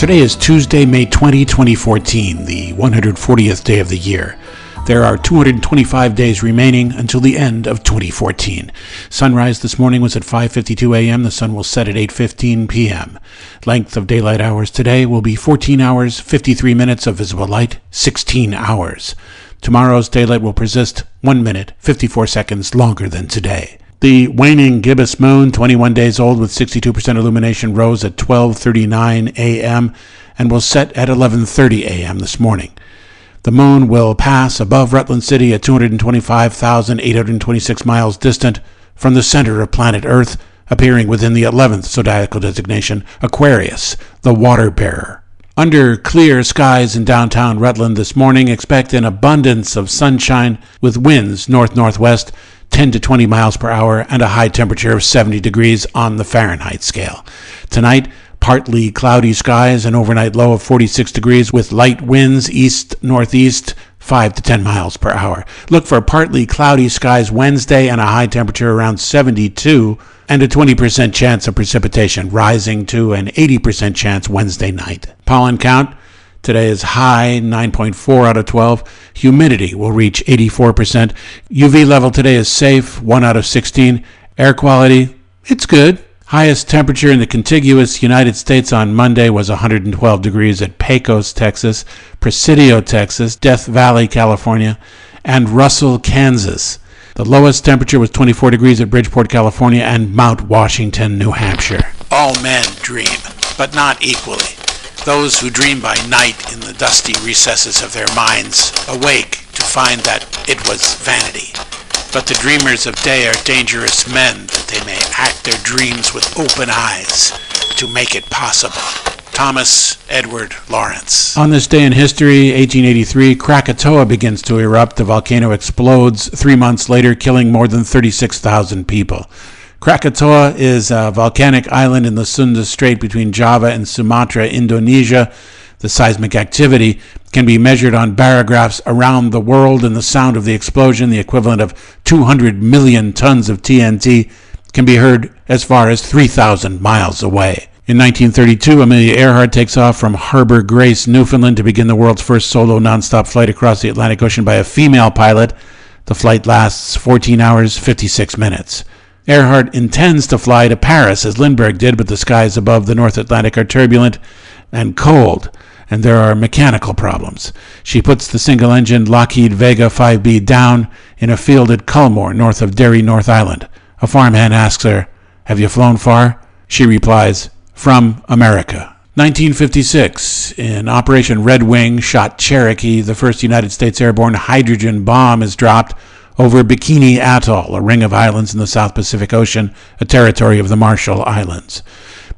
Today is Tuesday, May 20, 2014, the 140th day of the year. There are 225 days remaining until the end of 2014. Sunrise this morning was at 5:52 a.m. The sun will set at 8:15 p.m. Length of daylight hours today will be 14 hours, 53 minutes of visible light, 16 hours. Tomorrow's daylight will persist 1 minute, 54 seconds longer than today. The waning gibbous moon, 21 days old with 62% illumination, rose at 12:39 a.m. and will set at 11:30 a.m. this morning. The moon will pass above Rutland City at 225,826 miles distant from the center of planet Earth, appearing within the 11th zodiacal designation, Aquarius, the water bearer. Under clear skies in downtown Rutland this morning, expect an abundance of sunshine with winds north-northwest, 10 to 20 miles per hour, and a high temperature of 70 degrees on the Fahrenheit scale. Tonight, partly cloudy skies, an overnight low of 46 degrees with light winds east-northeast, 5 to 10 miles per hour. Look for partly cloudy skies Wednesday and a high temperature around 72 and a 20% chance of precipitation, rising to an 80% chance Wednesday night. Pollen count today is high, 9.4 out of 12. Humidity will reach 84%. UV level today is safe, 1 out of 16. Air quality, it's good. Highest temperature in the contiguous United States on Monday was 112 degrees at Pecos, Texas, Presidio, Texas, Death Valley, California, and Russell, Kansas. The lowest temperature was 24 degrees at Bridgeport, California, and Mount Washington, New Hampshire. All men dream, but not equally. Those who dream by night in the dusty recesses of their minds awake to find that it was vanity. But the dreamers of day are dangerous men, that they may act their dreams with open eyes to make it possible. Thomas Edward Lawrence. On this day in history, 1883, Krakatoa begins to erupt. The volcano explodes 3 months later, killing more than 36,000 people. Krakatoa is a volcanic island in the Sunda Strait between Java and Sumatra, Indonesia. The seismic activity can be measured on barographs around the world, and the sound of the explosion, the equivalent of 200 million tons of TNT, can be heard as far as 3,000 miles away. In 1932, Amelia Earhart takes off from Harbour Grace, Newfoundland, to begin the world's first solo nonstop flight across the Atlantic Ocean by a female pilot. The flight lasts 14 hours, 56 minutes. Earhart intends to fly to Paris, as Lindbergh did, but the skies above the North Atlantic are turbulent and cold, and there are mechanical problems. She puts the single-engined Lockheed Vega 5B down in a field at Culmore, north of Derry, North Island. A farmhand asks her, "Have you flown far?" She replies, "From America." 1956, in Operation Red Wing, shot Cherokee, the first United States airborne hydrogen bomb is dropped over Bikini Atoll, a ring of islands in the South Pacific Ocean, a territory of the Marshall Islands.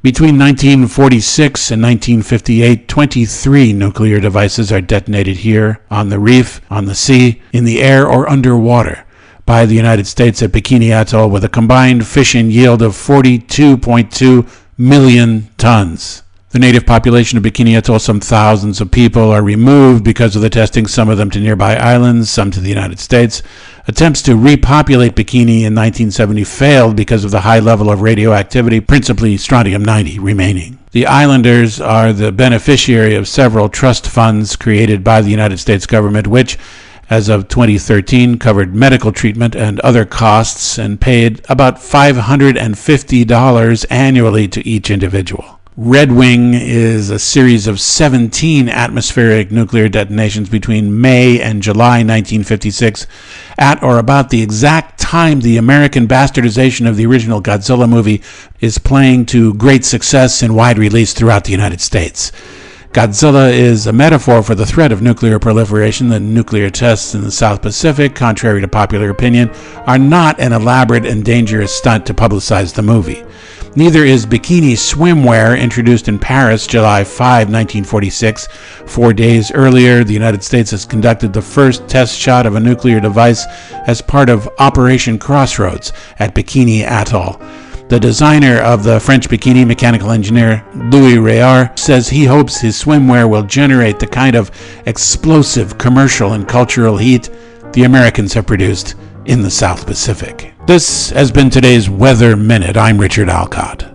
Between 1946 and 1958, 23 nuclear devices are detonated here, on the reef, on the sea, in the air, or underwater by the United States at Bikini Atoll, with a combined fission yield of 42.2 million tons. The native population of Bikini Atoll, some thousands of people, are removed because of the testing, some of them to nearby islands, some to the United States. Attempts to repopulate Bikini in 1970 failed because of the high level of radioactivity, principally strontium-90, remaining. The islanders are the beneficiary of several trust funds created by the United States government, which, as of 2013, covered medical treatment and other costs and paid about $550 annually to each individual. Red Wing is a series of 17 atmospheric nuclear detonations between May and July 1956, at or about the exact time the American bastardization of the original Godzilla movie is playing to great success and wide release throughout the United States. Godzilla is a metaphor for the threat of nuclear proliferation. The nuclear tests in the South Pacific, contrary to popular opinion, are not an elaborate and dangerous stunt to publicize the movie. Neither is bikini swimwear, introduced in Paris July 5, 1946. 4 days earlier, the United States has conducted the first test shot of a nuclear device as part of Operation Crossroads at Bikini Atoll. The designer of the French bikini, mechanical engineer Louis Réard, says he hopes his swimwear will generate the kind of explosive commercial and cultural heat the Americans have produced in the South Pacific. This has been today's Weather Minute. I'm Richard Alcott.